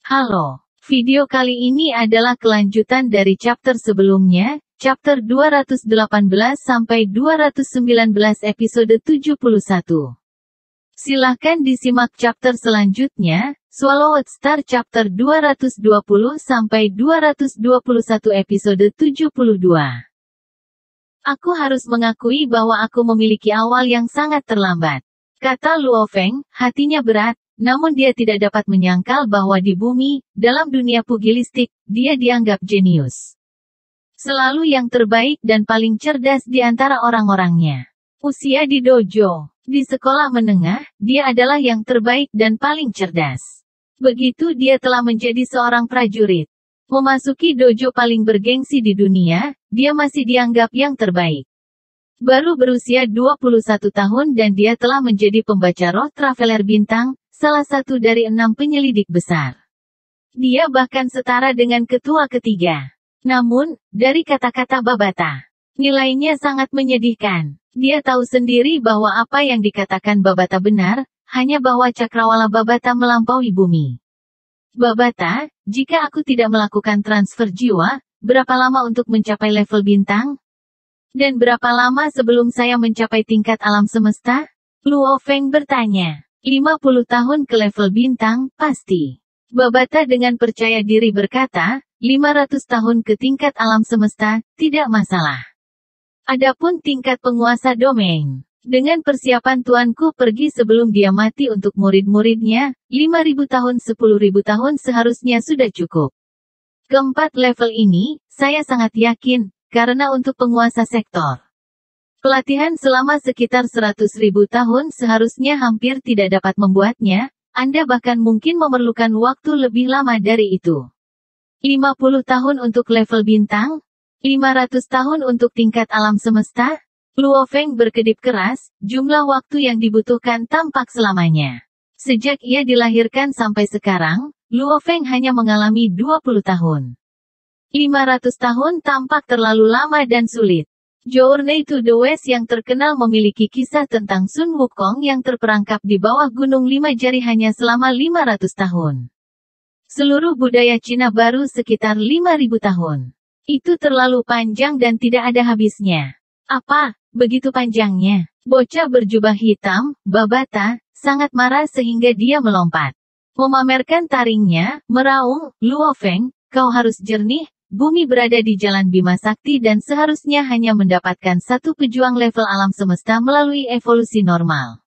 Halo, video kali ini adalah kelanjutan dari chapter sebelumnya, chapter 218 sampai 219 episode 71. Silahkan disimak chapter selanjutnya, Swallowed Star chapter 220 sampai 221 episode 72. Aku harus mengakui bahwa aku memiliki awal yang sangat terlambat. Kata Luo Feng, hatinya berat. Namun dia tidak dapat menyangkal bahwa di bumi, dalam dunia pugilistik, dia dianggap jenius. Selalu yang terbaik dan paling cerdas di antara orang-orangnya. Usia di dojo, di sekolah menengah, dia adalah yang terbaik dan paling cerdas. Begitu dia telah menjadi seorang prajurit. Memasuki dojo paling bergengsi di dunia, dia masih dianggap yang terbaik. Baru berusia 21 tahun dan dia telah menjadi pembaca roh Traveler Bintang, salah satu dari 6 penyelidik besar. Dia bahkan setara dengan ketua ketiga. Namun, dari kata-kata Babata, nilainya sangat menyedihkan. Dia tahu sendiri bahwa apa yang dikatakan Babata benar, hanya bahwa cakrawala Babata melampaui bumi. Babata, jika aku tidak melakukan transfer jiwa, berapa lama untuk mencapai level bintang? Dan berapa lama sebelum saya mencapai tingkat alam semesta? Luo Feng bertanya. 50 tahun ke level bintang, pasti. Babata dengan percaya diri berkata, 500 tahun ke tingkat alam semesta, tidak masalah. Adapun tingkat penguasa domain. Dengan persiapan tuanku pergi sebelum dia mati untuk murid-muridnya, 5.000 tahun 10.000 tahun seharusnya sudah cukup. Keempat level ini, saya sangat yakin, karena untuk penguasa sektor. Pelatihan selama sekitar 100.000 tahun seharusnya hampir tidak dapat membuatnya, Anda bahkan mungkin memerlukan waktu lebih lama dari itu. 50 tahun untuk level bintang? 500 tahun untuk tingkat alam semesta? Luo Feng berkedip keras, jumlah waktu yang dibutuhkan tampak selamanya. Sejak ia dilahirkan sampai sekarang, Luo Feng hanya mengalami 20 tahun. 500 tahun tampak terlalu lama dan sulit. Journey to the West yang terkenal memiliki kisah tentang Sun Wukong yang terperangkap di bawah Gunung Lima Jari hanya selama 500 tahun. Seluruh budaya Cina baru sekitar 5.000 tahun. Itu terlalu panjang dan tidak ada habisnya. Apa, begitu panjangnya? Bocah berjubah hitam, Babata, sangat marah sehingga dia melompat. Memamerkan taringnya, meraung, Luo Feng, kau harus jernih. Bumi berada di jalan Bima Sakti dan seharusnya hanya mendapatkan satu pejuang level alam semesta melalui evolusi normal.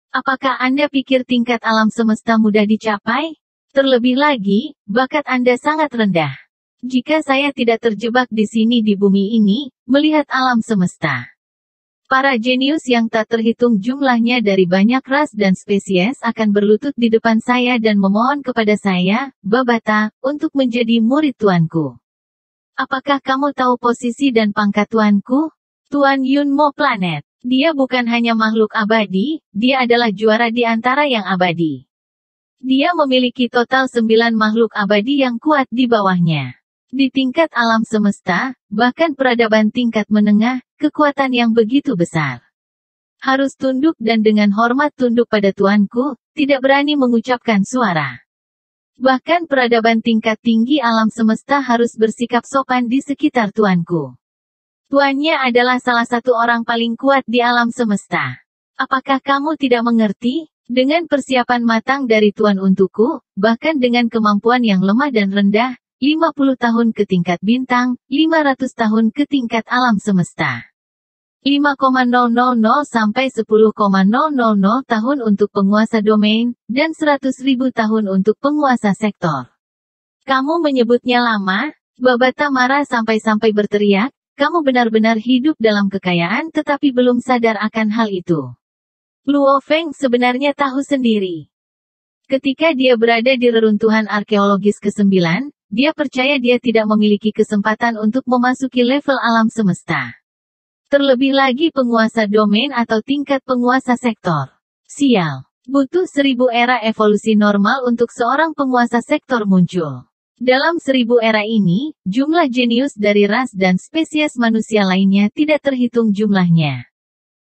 Apakah Anda pikir tingkat alam semesta mudah dicapai? Terlebih lagi, bakat Anda sangat rendah. Jika saya tidak terjebak di sini di bumi ini, melihat alam semesta. Para jenius yang tak terhitung jumlahnya dari banyak ras dan spesies akan berlutut di depan saya dan memohon kepada saya, Babata, untuk menjadi murid tuanku. Apakah kamu tahu posisi dan pangkat tuanku? Tuan Yunmo Planet. Dia bukan hanya makhluk abadi, dia adalah juara di antara yang abadi. Dia memiliki total 9 makhluk abadi yang kuat di bawahnya. Di tingkat alam semesta, bahkan peradaban tingkat menengah, kekuatan yang begitu besar. Harus tunduk dan dengan hormat tunduk pada tuanku, tidak berani mengucapkan suara. Bahkan peradaban tingkat tinggi alam semesta harus bersikap sopan di sekitar tuanku. Tuannya adalah salah satu orang paling kuat di alam semesta. Apakah kamu tidak mengerti? Dengan persiapan matang dari tuan untukku, bahkan dengan kemampuan yang lemah dan rendah, 50 tahun ke tingkat bintang, 500 tahun ke tingkat alam semesta. 5,000 sampai 10,000 tahun untuk penguasa domain, dan 100.000 tahun untuk penguasa sektor. Kamu menyebutnya lama? Babata marah sampai-sampai berteriak, kamu benar-benar hidup dalam kekayaan tetapi belum sadar akan hal itu. Luo Feng sebenarnya tahu sendiri. Ketika dia berada di reruntuhan arkeologis ke-9, dia percaya dia tidak memiliki kesempatan untuk memasuki level alam semesta. Terlebih lagi penguasa domain atau tingkat penguasa sektor. Sial. Butuh 1000 era evolusi normal untuk seorang penguasa sektor muncul. Dalam 1000 era ini, jumlah jenius dari ras dan spesies manusia lainnya tidak terhitung jumlahnya.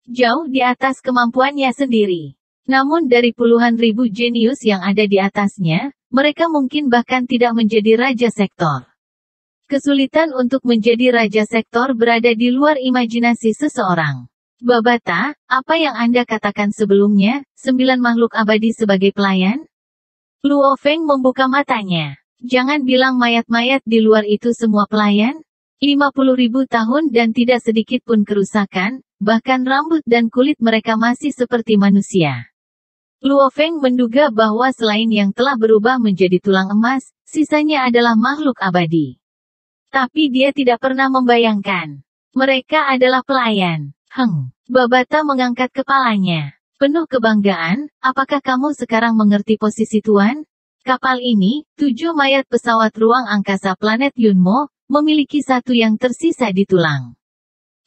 Jauh di atas kemampuannya sendiri. Namun dari puluhan ribu jenius yang ada di atasnya, mereka mungkin bahkan tidak menjadi raja sektor. Kesulitan untuk menjadi raja sektor berada di luar imajinasi seseorang. Babata, apa yang Anda katakan sebelumnya, 9 makhluk abadi sebagai pelayan? Luo Feng membuka matanya. Jangan bilang mayat-mayat di luar itu semua pelayan. 50.000 tahun dan tidak sedikit pun kerusakan, bahkan rambut dan kulit mereka masih seperti manusia. Luo Feng menduga bahwa selain yang telah berubah menjadi tulang emas, sisanya adalah makhluk abadi. Tapi dia tidak pernah membayangkan. Mereka adalah pelayan. Babata mengangkat kepalanya. Penuh kebanggaan, apakah kamu sekarang mengerti posisi Tuan? Kapal ini, 7 mayat pesawat ruang angkasa planet Yunmo, memiliki 1 yang tersisa di tulang.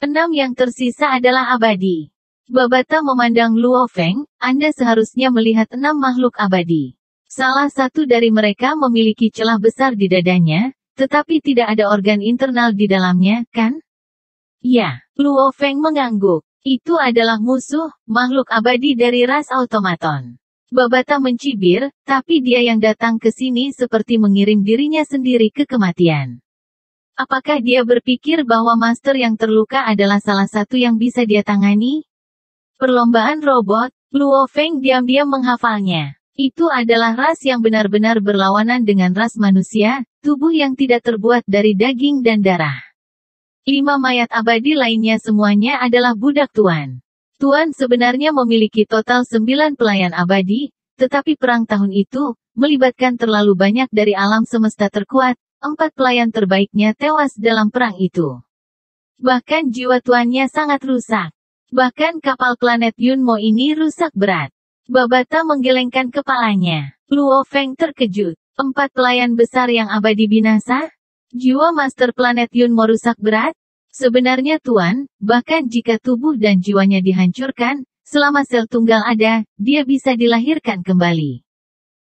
6 yang tersisa adalah abadi. Babata memandang Luo Feng, Anda seharusnya melihat 6 makhluk abadi. Salah satu dari mereka memiliki celah besar di dadanya, tetapi tidak ada organ internal di dalamnya, kan? Ya, Luo Feng mengangguk. Itu adalah musuh, makhluk abadi dari ras automaton. Babata mencibir, tapi dia yang datang ke sini seperti mengirim dirinya sendiri ke kematian. Apakah dia berpikir bahwa master yang terluka adalah salah satu yang bisa dia tangani? Perlombaan robot, Luo Feng diam-diam menghafalnya. Itu adalah ras yang benar-benar berlawanan dengan ras manusia, tubuh yang tidak terbuat dari daging dan darah. 5 mayat abadi lainnya semuanya adalah budak Tuan. Tuan sebenarnya memiliki total 9 pelayan abadi, tetapi perang tahun itu, melibatkan terlalu banyak dari alam semesta terkuat, 4 pelayan terbaiknya tewas dalam perang itu. Bahkan jiwa tuannya sangat rusak. Bahkan kapal planet Yunmo ini rusak berat. Babata menggelengkan kepalanya. Luo Feng terkejut. 4 pelayan besar yang abadi binasa? Jiwa Master Planet Yunmo rusak berat? Sebenarnya Tuan, bahkan jika tubuh dan jiwanya dihancurkan, selama sel tunggal ada, dia bisa dilahirkan kembali.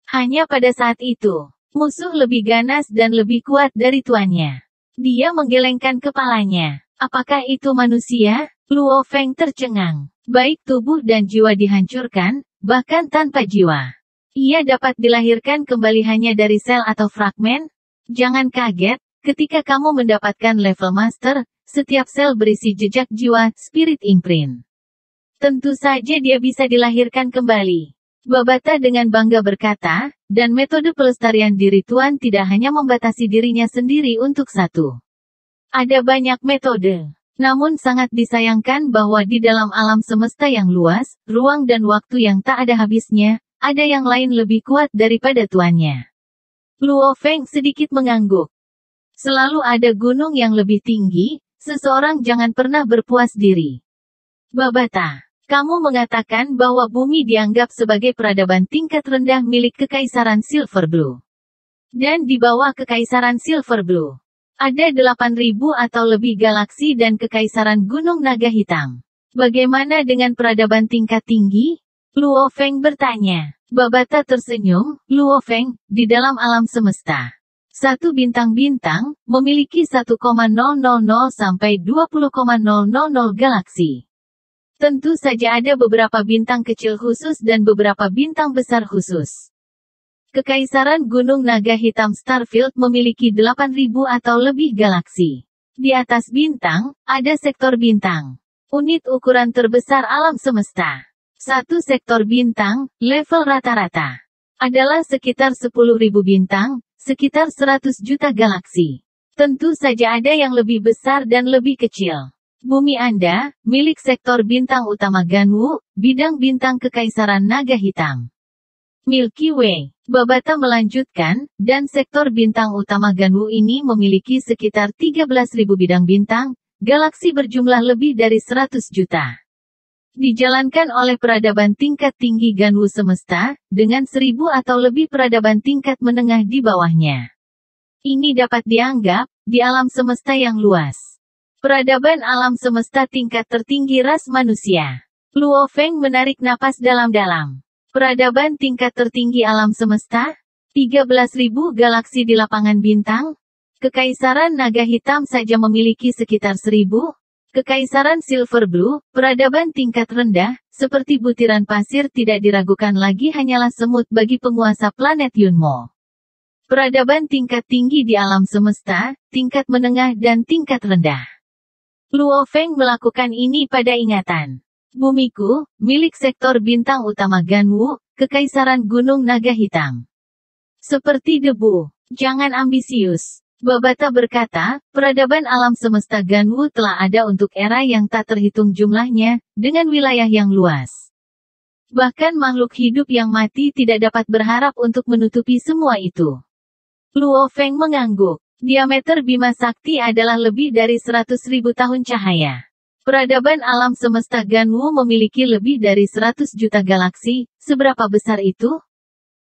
Hanya pada saat itu, musuh lebih ganas dan lebih kuat dari tuannya. Dia menggelengkan kepalanya. Apakah itu manusia? Luo Feng tercengang. Baik tubuh dan jiwa dihancurkan, bahkan tanpa jiwa. Ia dapat dilahirkan kembali hanya dari sel atau fragmen? Jangan kaget. Ketika kamu mendapatkan level master, setiap sel berisi jejak jiwa, spirit imprint. Tentu saja dia bisa dilahirkan kembali. Babata dengan bangga berkata, dan metode pelestarian diri Tuan tidak hanya membatasi dirinya sendiri untuk satu. Ada banyak metode. Namun sangat disayangkan bahwa di dalam alam semesta yang luas, ruang dan waktu yang tak ada habisnya, ada yang lain lebih kuat daripada tuannya. Luo Feng sedikit mengangguk. Selalu ada gunung yang lebih tinggi, seseorang jangan pernah berpuas diri. Babata, kamu mengatakan bahwa bumi dianggap sebagai peradaban tingkat rendah milik Kekaisaran Silver Blue. Dan di bawah Kekaisaran Silver Blue, ada 8.000 atau lebih galaksi dan Kekaisaran Gunung Naga Hitam. Bagaimana dengan peradaban tingkat tinggi? Luo Feng bertanya. Babata tersenyum, Luo Feng, di dalam alam semesta. Satu bintang-bintang, memiliki 1,000 sampai 20,000 galaksi. Tentu saja ada beberapa bintang kecil khusus dan beberapa bintang besar khusus. Kekaisaran Gunung Naga Hitam Starfield memiliki 8.000 atau lebih galaksi. Di atas bintang, ada sektor bintang. Unit ukuran terbesar alam semesta. Satu sektor bintang, level rata-rata, adalah sekitar 10.000 bintang, sekitar 100 juta galaksi. Tentu saja ada yang lebih besar dan lebih kecil. Bumi Anda, milik sektor bintang utama Ganwu, bidang bintang Kekaisaran Naga Hitam. Milky Way. Babata melanjutkan, dan sektor bintang utama Ganwu ini memiliki sekitar 13.000 bidang bintang, galaksi berjumlah lebih dari 100 juta. Dijalankan oleh peradaban tingkat tinggi Ganwu semesta, dengan 1.000 atau lebih peradaban tingkat menengah di bawahnya. Ini dapat dianggap, di alam semesta yang luas. Peradaban alam semesta tingkat tertinggi ras manusia. Luo Feng menarik napas dalam-dalam. Peradaban tingkat tertinggi alam semesta? 13.000 galaksi di lapangan bintang? Kekaisaran Naga Hitam saja memiliki sekitar 1.000? Kekaisaran Silver Blue, peradaban tingkat rendah, seperti butiran pasir tidak diragukan lagi hanyalah semut bagi penguasa planet Yunmo. Peradaban tingkat tinggi di alam semesta, tingkat menengah dan tingkat rendah. Luo Feng melakukan ini pada ingatan. Bumiku, milik sektor bintang utama Ganwu, Kekaisaran Gunung Naga Hitam. Seperti debu, jangan ambisius. Babata berkata, peradaban alam semesta Ganwu telah ada untuk era yang tak terhitung jumlahnya, dengan wilayah yang luas. Bahkan makhluk hidup yang mati tidak dapat berharap untuk menutupi semua itu. Luo Feng mengangguk. Diameter Bima Sakti adalah lebih dari 100.000 tahun cahaya. Peradaban alam semesta Ganwu memiliki lebih dari 100 juta galaksi. Seberapa besar itu?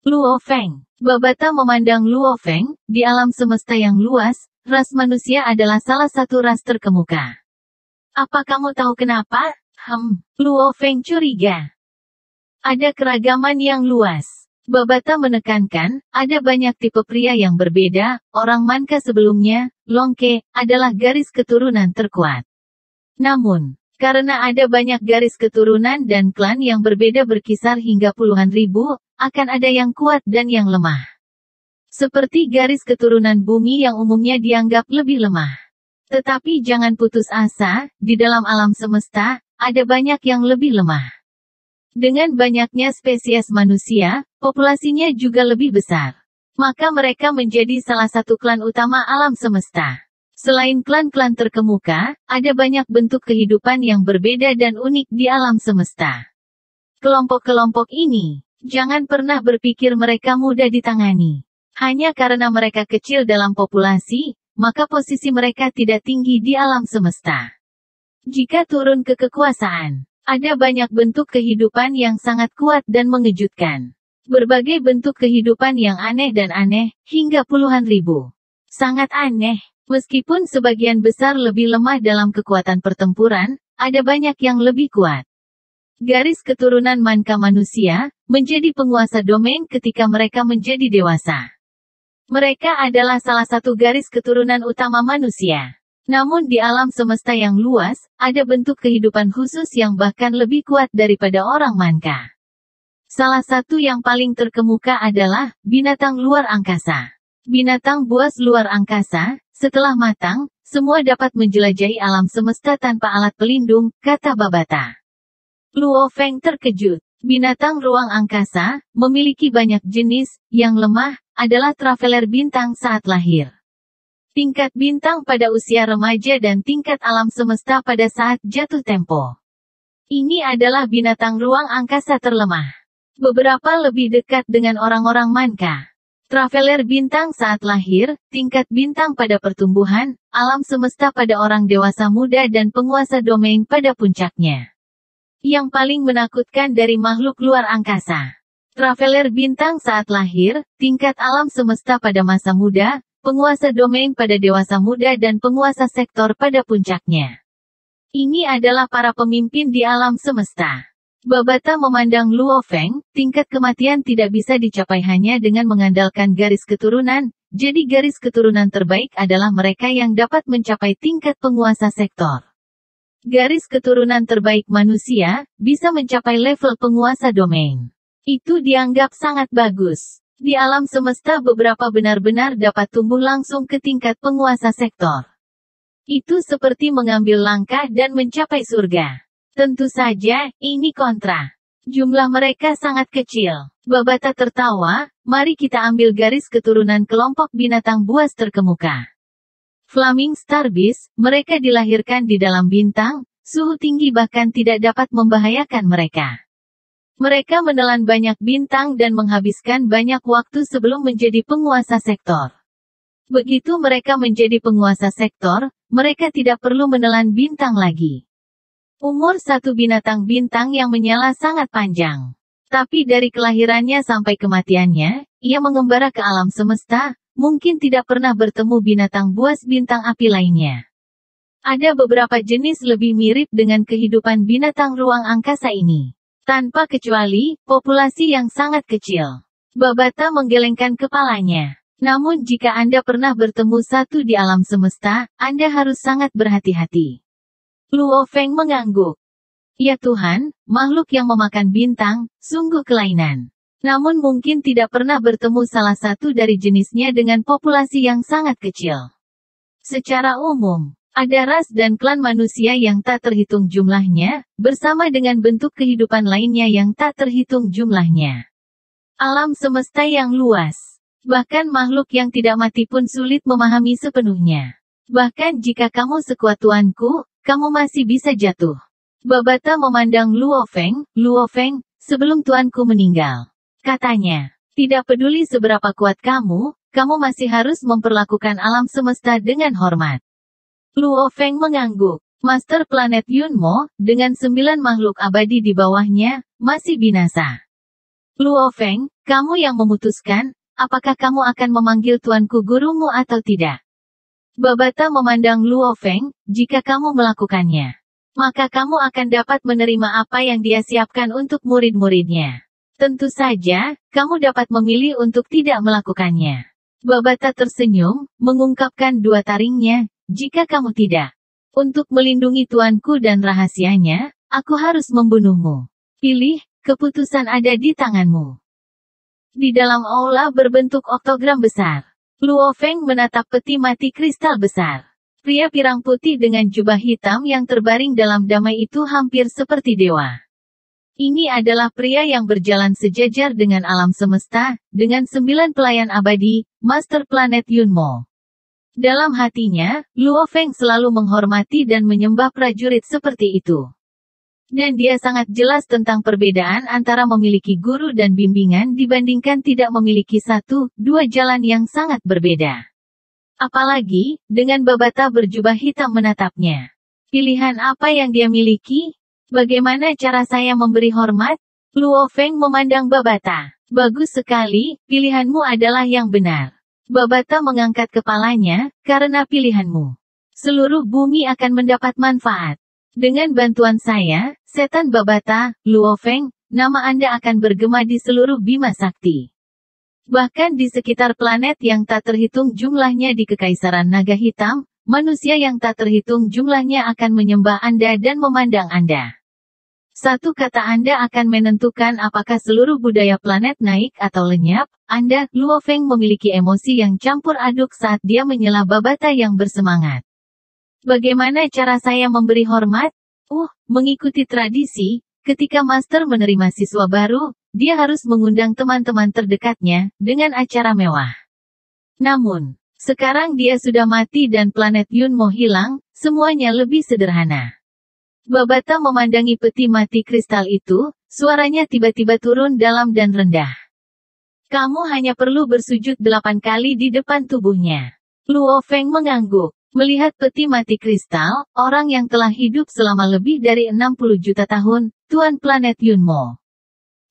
Luo Feng. Babata memandang Luo Feng. Di alam semesta yang luas, ras manusia adalah salah satu ras terkemuka. Apa kamu tahu kenapa? Luo Feng curiga. Ada keragaman yang luas. Babata menekankan, ada banyak tipe pria yang berbeda, orang Manka sebelumnya, Longke, adalah garis keturunan terkuat. Namun, karena ada banyak garis keturunan dan klan yang berbeda berkisar hingga puluhan ribu, akan ada yang kuat dan yang lemah. Seperti garis keturunan bumi yang umumnya dianggap lebih lemah. Tetapi jangan putus asa, di dalam alam semesta, ada banyak yang lebih lemah. Dengan banyaknya spesies manusia, populasinya juga lebih besar. Maka mereka menjadi salah satu klan utama alam semesta. Selain klan-klan terkemuka, ada banyak bentuk kehidupan yang berbeda dan unik di alam semesta. Kelompok-kelompok ini, jangan pernah berpikir mereka mudah ditangani. Hanya karena mereka kecil dalam populasi, maka posisi mereka tidak tinggi di alam semesta. Jika turun ke kekuasaan, ada banyak bentuk kehidupan yang sangat kuat dan mengejutkan. Berbagai bentuk kehidupan yang aneh dan aneh, hingga puluhan ribu. Sangat aneh. Meskipun sebagian besar lebih lemah dalam kekuatan pertempuran, ada banyak yang lebih kuat. Garis keturunan Manka manusia, menjadi penguasa domain ketika mereka menjadi dewasa. Mereka adalah salah satu garis keturunan utama manusia. Namun di alam semesta yang luas, ada bentuk kehidupan khusus yang bahkan lebih kuat daripada orang Manka. Salah satu yang paling terkemuka adalah binatang luar angkasa. Binatang buas luar angkasa, setelah matang, semua dapat menjelajahi alam semesta tanpa alat pelindung, kata Babata. Luo Feng terkejut. Binatang ruang angkasa, memiliki banyak jenis, yang lemah, adalah traveler bintang saat lahir. Tingkat bintang pada usia remaja dan tingkat alam semesta pada saat jatuh tempo. Ini adalah binatang ruang angkasa terlemah. Beberapa lebih dekat dengan orang-orang Manka. Traveler bintang saat lahir, tingkat bintang pada pertumbuhan, alam semesta pada orang dewasa muda dan penguasa domain pada puncaknya. Yang paling menakutkan dari makhluk luar angkasa. Traveler bintang saat lahir, tingkat alam semesta pada masa muda, penguasa domain pada dewasa muda dan penguasa sektor pada puncaknya. Ini adalah para pemimpin di alam semesta. Babata memandang Luo Feng, tingkat kematian tidak bisa dicapai hanya dengan mengandalkan garis keturunan, jadi garis keturunan terbaik adalah mereka yang dapat mencapai tingkat penguasa sektor. Garis keturunan terbaik manusia, bisa mencapai level penguasa domain. Itu dianggap sangat bagus. Di alam semesta beberapa benar-benar dapat tumbuh langsung ke tingkat penguasa sektor. Itu seperti mengambil langkah dan mencapai surga. Tentu saja, ini kontra. Jumlah mereka sangat kecil. Babata tertawa, mari kita ambil garis keturunan kelompok binatang buas terkemuka. Flaming Star Beast, mereka dilahirkan di dalam bintang, suhu tinggi bahkan tidak dapat membahayakan mereka. Mereka menelan banyak bintang dan menghabiskan banyak waktu sebelum menjadi penguasa sektor. Begitu mereka menjadi penguasa sektor, mereka tidak perlu menelan bintang lagi. Umur satu binatang bintang yang menyala sangat panjang. Tapi dari kelahirannya sampai kematiannya, ia mengembara ke alam semesta, mungkin tidak pernah bertemu binatang buas bintang api lainnya. Ada beberapa jenis lebih mirip dengan kehidupan binatang ruang angkasa ini. Tanpa kecuali, populasi yang sangat kecil. Babata menggelengkan kepalanya. Namun jika Anda pernah bertemu satu di alam semesta, Anda harus sangat berhati-hati. Luo Feng mengangguk. Ya Tuhan, makhluk yang memakan bintang, sungguh kelainan. Namun mungkin tidak pernah bertemu salah satu dari jenisnya dengan populasi yang sangat kecil. Secara umum, ada ras dan klan manusia yang tak terhitung jumlahnya, bersama dengan bentuk kehidupan lainnya yang tak terhitung jumlahnya. Alam semesta yang luas. Bahkan makhluk yang tidak mati pun sulit memahami sepenuhnya. Bahkan jika kamu sekuat tuanku, kamu masih bisa jatuh. Babata memandang Luo Feng, sebelum tuanku meninggal. Katanya, tidak peduli seberapa kuat kamu masih harus memperlakukan alam semesta dengan hormat. Luo Feng mengangguk. Master planet Yunmo, dengan 9 makhluk abadi di bawahnya, masih binasa. Luo Feng, kamu yang memutuskan, apakah kamu akan memanggil tuanku gurumu atau tidak? Babata memandang Luo Feng, jika kamu melakukannya, maka kamu akan dapat menerima apa yang dia siapkan untuk murid-muridnya. Tentu saja, kamu dapat memilih untuk tidak melakukannya. Babata tersenyum, mengungkapkan 2 taringnya, jika kamu tidak. Untuk melindungi tuanku dan rahasianya, aku harus membunuhmu. Pilih, keputusan ada di tanganmu. Di dalam aula berbentuk oktogram besar, Luo Feng menatap peti mati kristal besar. Pria pirang putih dengan jubah hitam yang terbaring dalam damai itu hampir seperti dewa. Ini adalah pria yang berjalan sejajar dengan alam semesta, dengan 9 pelayan abadi, Master Planet Yunmo. Dalam hatinya, Luo Feng selalu menghormati dan menyembah prajurit seperti itu. Dan dia sangat jelas tentang perbedaan antara memiliki guru dan bimbingan dibandingkan tidak memiliki 1-2 jalan yang sangat berbeda. Apalagi, dengan Babata berjubah hitam menatapnya. Pilihan apa yang dia miliki? Bagaimana cara saya memberi hormat? Luo Feng memandang Babata. Bagus sekali, pilihanmu adalah yang benar. Babata mengangkat kepalanya, karena pilihanmu. Seluruh bumi akan mendapat manfaat. Dengan bantuan saya, setan Babata, Luo Feng, nama Anda akan bergema di seluruh Bima Sakti. Bahkan di sekitar planet yang tak terhitung jumlahnya di Kekaisaran Naga Hitam, manusia yang tak terhitung jumlahnya akan menyembah Anda dan memandang Anda. Satu kata Anda akan menentukan apakah seluruh budaya planet naik atau lenyap. Anda, Luo Feng memiliki emosi yang campur aduk saat dia menyela Babata yang bersemangat. Bagaimana cara saya memberi hormat? Mengikuti tradisi, ketika Master menerima siswa baru, dia harus mengundang teman-teman terdekatnya, dengan acara mewah. Namun, sekarang dia sudah mati dan planet Yunmo hilang, semuanya lebih sederhana. Babata memandangi peti mati kristal itu, suaranya tiba-tiba turun dalam dan rendah. Kamu hanya perlu bersujud 8 kali di depan tubuhnya. Luo Feng mengangguk. Melihat peti mati kristal, orang yang telah hidup selama lebih dari 60 juta tahun, Tuan planet Yunmo,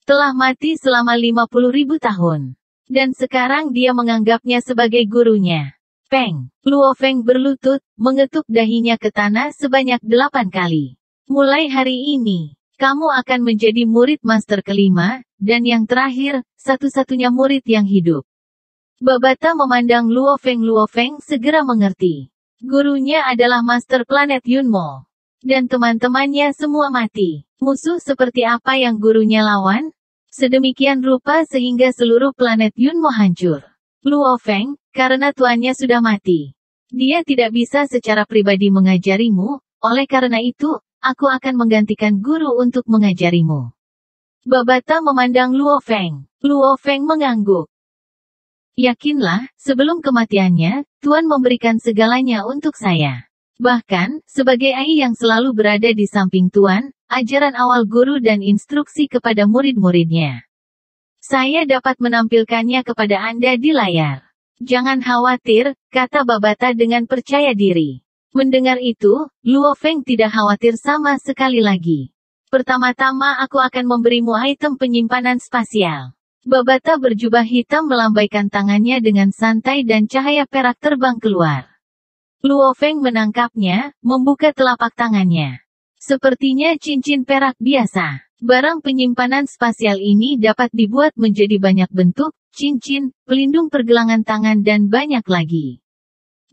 telah mati selama 50.000 tahun. Dan sekarang dia menganggapnya sebagai gurunya. Feng. Luo Feng berlutut, mengetuk dahinya ke tanah sebanyak 8 kali. Mulai hari ini, kamu akan menjadi murid master kelima, dan yang terakhir, satu-satunya murid yang hidup. Babata memandang Luo Feng segera mengerti. Gurunya adalah Master Planet Yunmo. Dan teman-temannya semua mati. Musuh seperti apa yang gurunya lawan? Sedemikian rupa sehingga seluruh planet Yunmo hancur. Luo Feng, karena tuannya sudah mati. Dia tidak bisa secara pribadi mengajarimu, oleh karena itu, aku akan menggantikan guru untuk mengajarimu. Babata memandang Luo Feng. Luo Feng mengangguk. Yakinlah, sebelum kematiannya, Tuan memberikan segalanya untuk saya. Bahkan, sebagai Ai yang selalu berada di samping Tuan, ajaran awal guru dan instruksi kepada murid-muridnya. Saya dapat menampilkannya kepada Anda di layar. Jangan khawatir, kata Babata dengan percaya diri. Mendengar itu, Luo Feng tidak khawatir sama sekali lagi. Pertama-tama aku akan memberimu item penyimpanan spasial. Babata berjubah hitam melambaikan tangannya dengan santai dan cahaya perak terbang keluar. Luo Feng menangkapnya, membuka telapak tangannya. Sepertinya cincin perak biasa. Barang penyimpanan spasial ini dapat dibuat menjadi banyak bentuk, cincin, pelindung pergelangan tangan dan banyak lagi.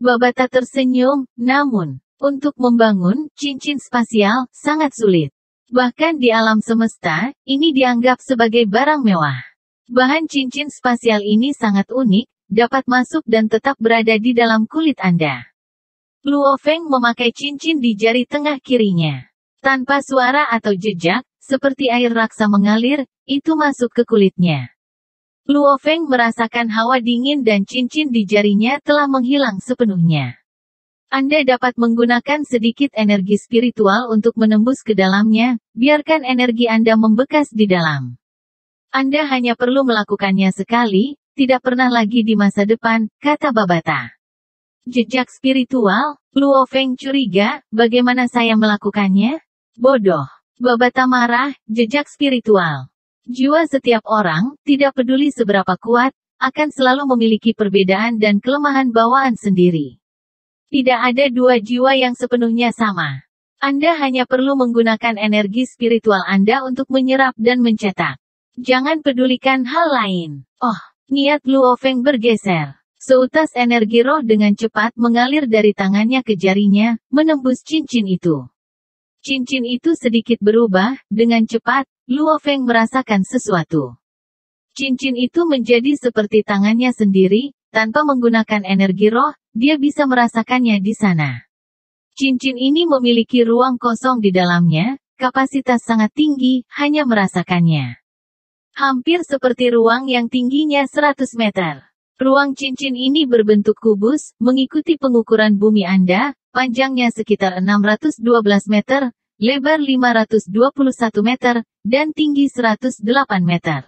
Babata tersenyum, namun, untuk membangun cincin spasial sangat sulit. Bahkan di alam semesta, ini dianggap sebagai barang mewah. Bahan cincin spasial ini sangat unik, dapat masuk dan tetap berada di dalam kulit Anda. Luo Feng memakai cincin di jari tengah kirinya. Tanpa suara atau jejak, seperti air raksa mengalir, itu masuk ke kulitnya. Luo Feng merasakan hawa dingin dan cincin di jarinya telah menghilang sepenuhnya. Anda dapat menggunakan sedikit energi spiritual untuk menembus ke dalamnya, biarkan energi Anda membekas di dalam. Anda hanya perlu melakukannya sekali, tidak pernah lagi di masa depan, kata Babata. Jejak spiritual, Luo Feng curiga, bagaimana saya melakukannya? Bodoh. Babata marah, jejak spiritual. Jiwa setiap orang, tidak peduli seberapa kuat, akan selalu memiliki perbedaan dan kelemahan bawaan sendiri. Tidak ada dua jiwa yang sepenuhnya sama. Anda hanya perlu menggunakan energi spiritual Anda untuk menyerap dan mencetak. Jangan pedulikan hal lain. Oh, niat Luo Feng bergeser. Seutas energi roh dengan cepat mengalir dari tangannya ke jarinya, menembus cincin itu. Cincin itu sedikit berubah, dengan cepat, Luo Feng merasakan sesuatu. Cincin itu menjadi seperti tangannya sendiri, tanpa menggunakan energi roh, dia bisa merasakannya di sana. Cincin ini memiliki ruang kosong di dalamnya, kapasitas sangat tinggi, hanya merasakannya. Hampir seperti ruang yang tingginya 100 meter. Ruang cincin ini berbentuk kubus, mengikuti pengukuran bumi Anda, panjangnya sekitar 612 meter, lebar 521 meter, dan tinggi 108 meter.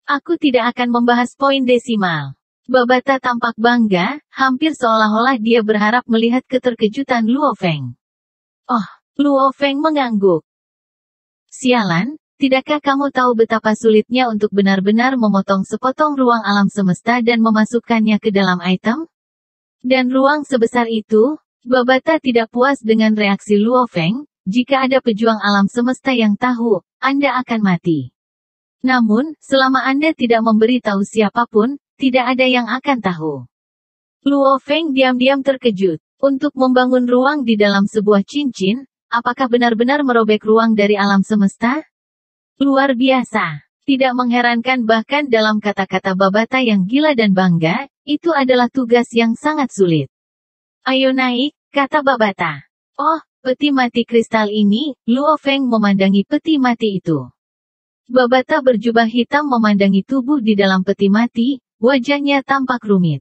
Aku tidak akan membahas poin desimal. Babata tampak bangga, hampir seolah-olah dia berharap melihat keterkejutan Luo Feng. Oh, Luo Feng mengangguk. Sialan. Tidakkah kamu tahu betapa sulitnya untuk benar-benar memotong sepotong ruang alam semesta dan memasukkannya ke dalam item? Dan ruang sebesar itu? Babata tidak puas dengan reaksi Luo Feng, jika ada pejuang alam semesta yang tahu, Anda akan mati. Namun, selama Anda tidak memberi tahu siapapun, tidak ada yang akan tahu. Luo Feng diam-diam terkejut. Untuk membangun ruang di dalam sebuah cincin, apakah benar-benar merobek ruang dari alam semesta? Luar biasa. Tidak mengherankan bahkan dalam kata-kata Babata yang gila dan bangga, itu adalah tugas yang sangat sulit. Ayo naik, kata Babata. Oh, peti mati kristal ini, Luo Feng memandangi peti mati itu. Babata berjubah hitam memandangi tubuh di dalam peti mati, wajahnya tampak rumit.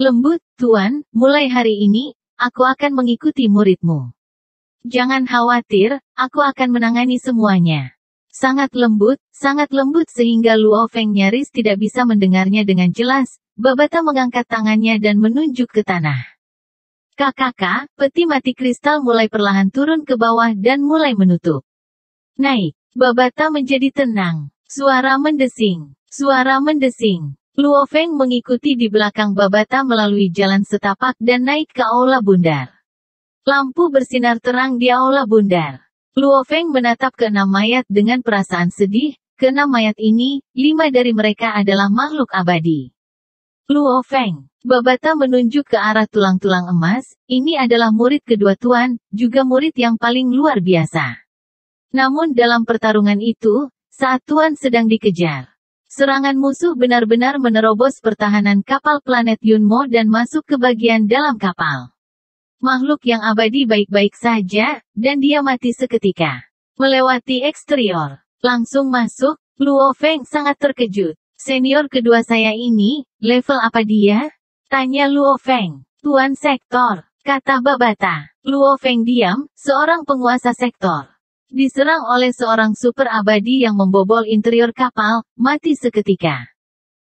Lembut, Tuan, mulai hari ini, aku akan mengikuti muridmu. Jangan khawatir, aku akan menangani semuanya. Sangat lembut sehingga Luo Feng nyaris tidak bisa mendengarnya dengan jelas. Babata mengangkat tangannya dan menunjuk ke tanah. Kakak, peti mati kristal mulai perlahan turun ke bawah dan mulai menutup. Naik. Babata menjadi tenang. Suara mendesing. Luo Feng mengikuti di belakang Babata melalui jalan setapak dan naik ke aula bundar. Lampu bersinar terang di aula bundar. Luo Feng menatap keenam mayat dengan perasaan sedih. Keenam mayat ini, 5 dari mereka adalah makhluk abadi. Luo Feng. Babata menunjuk ke arah tulang-tulang emas. Ini adalah murid kedua Tuan, juga murid yang paling luar biasa. Namun dalam pertarungan itu, saat Tuan sedang dikejar, serangan musuh benar-benar menerobos pertahanan kapal planet Yunmo dan masuk ke bagian dalam kapal. Makhluk yang abadi baik-baik saja, dan dia mati seketika. Melewati eksterior. Langsung masuk, Luo Feng sangat terkejut. Senior kedua saya ini, level apa dia? Tanya Luo Feng. Tuan Sektor, kata Babata. Luo Feng diam, seorang penguasa sektor. Diserang oleh seorang super abadi yang membobol interior kapal, mati seketika.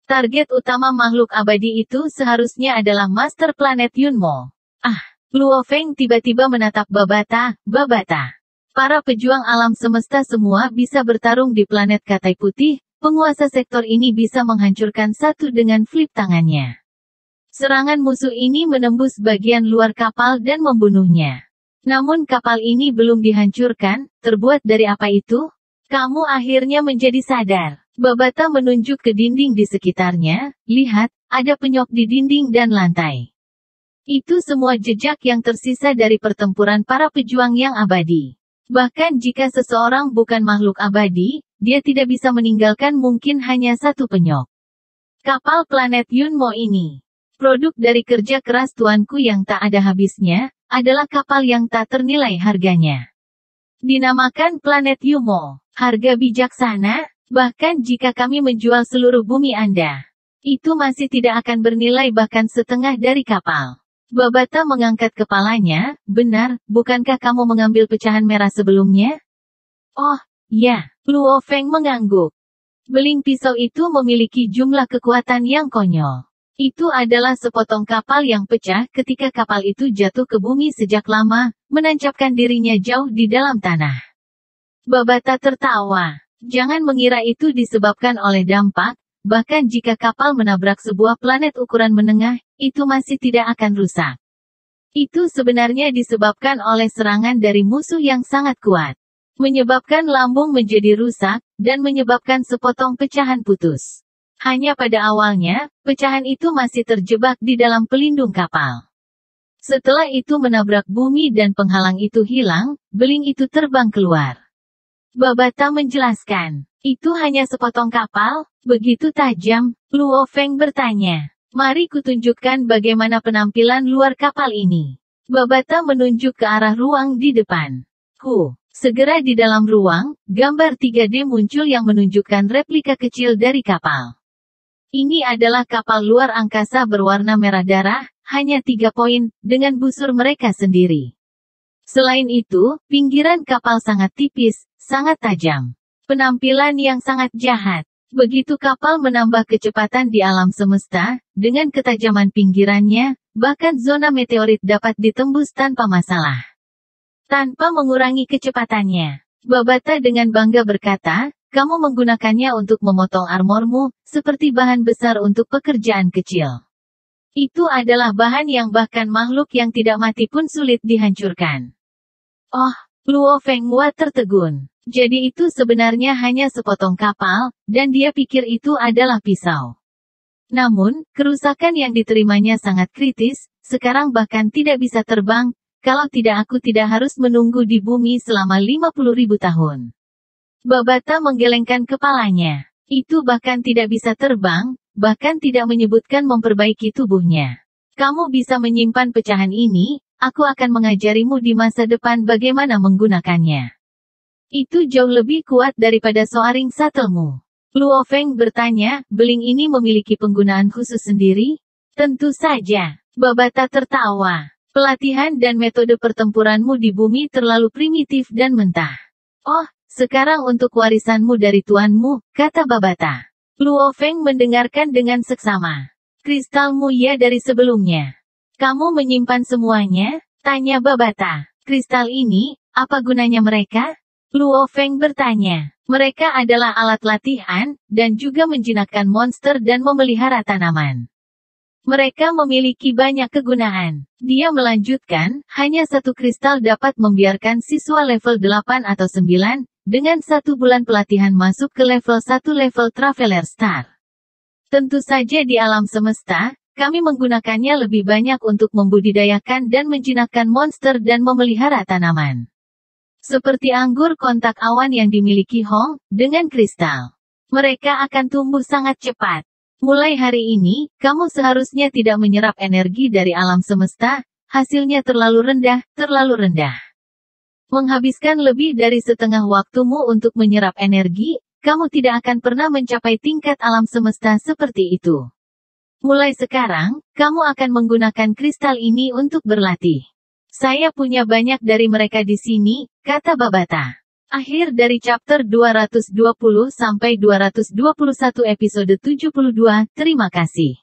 Target utama makhluk abadi itu seharusnya adalah Master Planet Yunmo. Luo Feng tiba-tiba menatap Babata. Babata. Para pejuang alam semesta semua bisa bertarung di planet Katai Putih, penguasa sektor ini bisa menghancurkan satu dengan flip tangannya. Serangan musuh ini menembus bagian luar kapal dan membunuhnya. Namun kapal ini belum dihancurkan, terbuat dari apa itu? Kamu akhirnya menjadi sadar. Babata menunjuk ke dinding di sekitarnya, lihat, ada penyok di dinding dan lantai. Itu semua jejak yang tersisa dari pertempuran para pejuang yang abadi. Bahkan jika seseorang bukan makhluk abadi, dia tidak bisa meninggalkan mungkin hanya satu penyok. Kapal planet Yunmo ini, produk dari kerja keras tuanku yang tak ada habisnya, adalah kapal yang tak ternilai harganya. Dinamakan planet Yunmo, harga bijaksana, bahkan jika kami menjual seluruh bumi Anda, itu masih tidak akan bernilai bahkan setengah dari kapal. Babata mengangkat kepalanya, benar, bukankah kamu mengambil pecahan merah sebelumnya? Oh, ya, Luo Feng mengangguk. Beling pisau itu memiliki jumlah kekuatan yang konyol. Itu adalah sepotong kapal yang pecah ketika kapal itu jatuh ke bumi sejak lama, menancapkan dirinya jauh di dalam tanah. Babata tertawa. Jangan mengira itu disebabkan oleh dampak, bahkan jika kapal menabrak sebuah planet ukuran menengah, itu masih tidak akan rusak. Itu sebenarnya disebabkan oleh serangan dari musuh yang sangat kuat. Menyebabkan lambung menjadi rusak, dan menyebabkan sepotong pecahan putus. Hanya pada awalnya, pecahan itu masih terjebak di dalam pelindung kapal. Setelah itu menabrak bumi dan penghalang itu hilang, beling itu terbang keluar. Babata menjelaskan, itu hanya sepotong kapal, begitu tajam, Luo Feng bertanya. Mari kutunjukkan bagaimana penampilan luar kapal ini. Babata menunjuk ke arah ruang di depan. Segera di dalam ruang, gambar 3D muncul yang menunjukkan replika kecil dari kapal. Ini adalah kapal luar angkasa berwarna merah darah, hanya 3 poin, dengan busur mereka sendiri. Selain itu, pinggiran kapal sangat tipis, sangat tajam. Penampilan yang sangat jahat. Begitu kapal menambah kecepatan di alam semesta, dengan ketajaman pinggirannya, bahkan zona meteorit dapat ditembus tanpa masalah. Tanpa mengurangi kecepatannya. Babata dengan bangga berkata, kamu menggunakannya untuk memotong armormu, seperti bahan besar untuk pekerjaan kecil. Itu adalah bahan yang bahkan makhluk yang tidak mati pun sulit dihancurkan. Oh, Luo Feng Hua tertegun. Jadi itu sebenarnya hanya sepotong kapal, dan dia pikir itu adalah pisau. Namun, kerusakan yang diterimanya sangat kritis, sekarang bahkan tidak bisa terbang, kalau tidak aku tidak harus menunggu di bumi selama 50.000 tahun. Babata menggelengkan kepalanya. Itu bahkan tidak bisa terbang, bahkan tidak menyebutkan memperbaiki tubuhnya. Kamu bisa menyimpan pecahan ini, aku akan mengajarimu di masa depan bagaimana menggunakannya. Itu jauh lebih kuat daripada soaring shuttlemu. Luo Feng bertanya, beling ini memiliki penggunaan khusus sendiri? Tentu saja. Babata tertawa. Pelatihan dan metode pertempuranmu di bumi terlalu primitif dan mentah. Oh, sekarang untuk warisanmu dari tuanmu, kata Babata. Luo Feng mendengarkan dengan seksama. Kristalmu ya dari sebelumnya. Kamu menyimpan semuanya? Tanya Babata. Kristal ini, apa gunanya mereka? Luo Feng bertanya. Mereka adalah alat latihan, dan juga menjinakkan monster dan memelihara tanaman. Mereka memiliki banyak kegunaan. Dia melanjutkan, hanya satu kristal dapat membiarkan siswa level 8 atau 9, dengan 1 bulan pelatihan masuk ke level 1 level Traveler Star. Tentu saja di alam semesta, kami menggunakannya lebih banyak untuk membudidayakan dan menjinakkan monster dan memelihara tanaman. Seperti anggur kontak awan yang dimiliki Hong, dengan kristal. Mereka akan tumbuh sangat cepat. Mulai hari ini, kamu seharusnya tidak menyerap energi dari alam semesta, hasilnya terlalu rendah, terlalu rendah. Menghabiskan lebih dari setengah waktumu untuk menyerap energi, kamu tidak akan pernah mencapai tingkat alam semesta seperti itu. Mulai sekarang, kamu akan menggunakan kristal ini untuk berlatih. Saya punya banyak dari mereka di sini, kata Babata. Akhir dari chapter 220 sampai 221 episode 72, terima kasih.